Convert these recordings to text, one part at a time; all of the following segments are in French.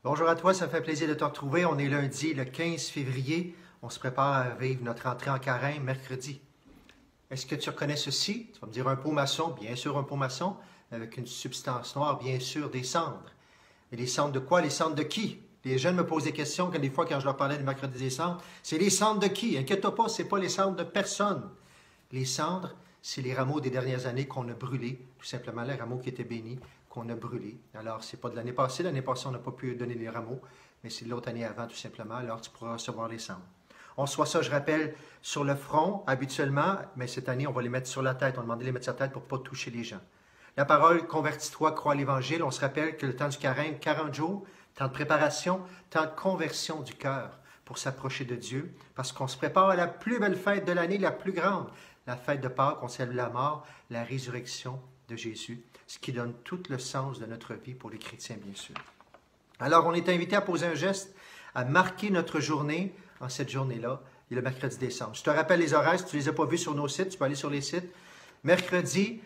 Bonjour à toi, ça me fait plaisir de te retrouver. On est lundi, le 15 février. On se prépare à vivre notre entrée en carême mercredi. Est-ce que tu reconnais ceci? Tu vas me dire un pot maçon, bien sûr un pot maçon, avec une substance noire, bien sûr des cendres. Et les cendres de quoi? Les cendres de qui? Les jeunes me posent des questions des fois quand je leur parlais du mercredi des cendres. C'est les cendres de qui? Inquiète-toi pas, ce n'est pas les cendres de personne. Les cendres, c'est les rameaux des dernières années qu'on a brûlés, tout simplement les rameaux qui étaient bénis, qu'on a brûlés. Alors, ce n'est pas de l'année passée. L'année passée, on n'a pas pu donner les rameaux, mais c'est de l'autre année avant, tout simplement. Alors, tu pourras recevoir les cendres. On reçoit ça, je rappelle, sur le front, habituellement, mais cette année, on va les mettre sur la tête. On a demandé de les mettre sur la tête pour ne pas toucher les gens. La parole, convertis-toi, crois à l'Évangile. On se rappelle que le temps du carême, 40 jours, temps de préparation, temps de conversion du cœur pour s'approcher de Dieu, parce qu'on se prépare à la plus belle fête de l'année, la plus grande, la fête de Pâques, on salue la mort, la résurrection de Jésus, ce qui donne tout le sens de notre vie pour les chrétiens, bien sûr. Alors, on est invité à poser un geste, à marquer notre journée en cette journée-là, et le mercredi décembre. Je te rappelle les horaires, si tu ne les as pas vus sur nos sites, tu peux aller sur les sites. Mercredi,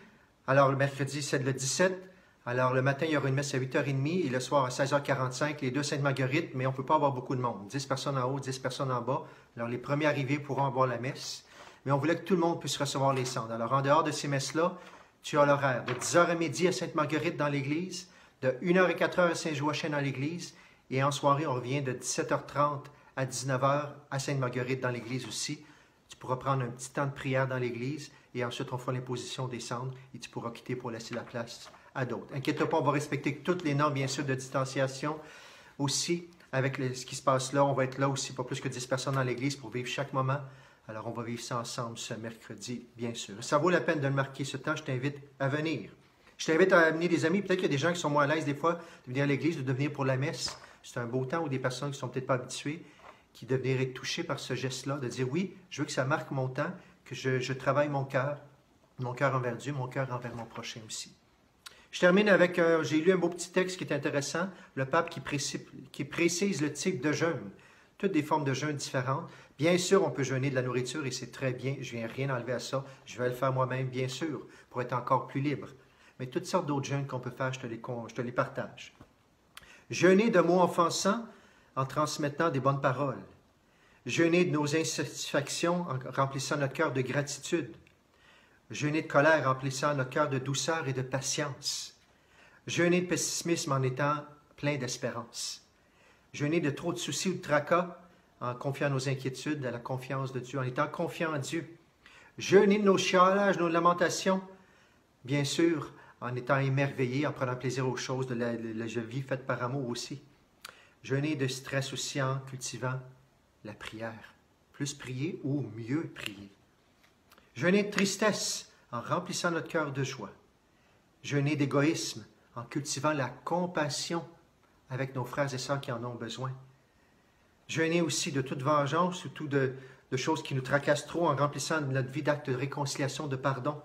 alors le mercredi, c'est le 17. Alors, le matin, il y aura une messe à 8h30 et le soir à 16h45, les deux Sainte-Marguerite, mais on ne peut pas avoir beaucoup de monde. 10 personnes en haut, 10 personnes en bas. Alors, les premiers arrivés pourront avoir la messe. Mais on voulait que tout le monde puisse recevoir les cendres. Alors, en dehors de ces messes-là, tu as l'horaire de 10h à midi à Sainte-Marguerite dans l'église, de 1h à 4h à Saint-Joachim dans l'église, et en soirée, on revient de 17h30 à 19h à Sainte-Marguerite dans l'église aussi. Tu pourras prendre un petit temps de prière dans l'église, et ensuite, on fera l'imposition des cendres, et tu pourras quitter pour laisser la place à d'autres. Inquiète-toi pas, on va respecter toutes les normes, bien sûr, de distanciation aussi. Avec ce qui se passe là, on va être là aussi, pas plus que 10 personnes dans l'église pour vivre chaque moment. Alors, on va vivre ça ensemble ce mercredi, bien sûr. Ça vaut la peine de le marquer ce temps. Je t'invite à venir. Je t'invite à amener des amis. Peut-être qu'il y a des gens qui sont moins à l'aise des fois de venir à l'église, de venir pour la messe. C'est un beau temps où des personnes qui ne sont peut-être pas habituées, qui devraient être touchées par ce geste-là, de dire oui, je veux que ça marque mon temps, que je travaille mon cœur envers Dieu, mon cœur envers mon prochain aussi. Je termine avec, j'ai lu un beau petit texte qui est intéressant, le pape qui précise le type de jeûne. Toutes des formes de jeûne différentes. Bien sûr, on peut jeûner de la nourriture et c'est très bien. Je ne viens rien enlever à ça. Je vais le faire moi-même, bien sûr, pour être encore plus libre. Mais toutes sortes d'autres jeûnes qu'on peut faire, je te les partage. Jeûner de mots offensants en transmettant des bonnes paroles. Jeûner de nos insatisfactions en remplissant notre cœur de gratitude. Jeûner de colère en remplissant notre cœur de douceur et de patience. Jeûner de pessimisme en étant plein d'espérance. Jeûner de trop de soucis ou de tracas en confiant nos inquiétudes à la confiance de Dieu, en étant confiant en Dieu. Jeûner de nos chialages, nos lamentations, bien sûr, en étant émerveillé, en prenant plaisir aux choses de la vie faite par amour aussi. Jeûner de stress aussi en cultivant la prière. Plus prier ou mieux prier. Jeûner de tristesse en remplissant notre cœur de joie. Jeûner d'égoïsme en cultivant la compassion avec nos frères et sœurs qui en ont besoin. Jeûner aussi de toute vengeance ou de choses qui nous tracassent trop en remplissant notre vie d'actes de réconciliation, de pardon.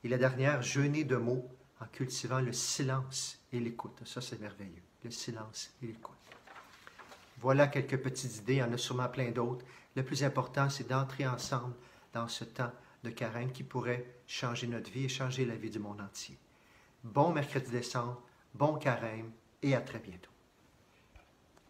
Et la dernière, jeûner de mots en cultivant le silence et l'écoute. Ça, c'est merveilleux. Le silence et l'écoute. Voilà quelques petites idées. Il y en a sûrement plein d'autres. Le plus important, c'est d'entrer ensemble dans ce temps de carême qui pourrait changer notre vie et changer la vie du monde entier. Bon mercredi décembre, bon carême et à très bientôt.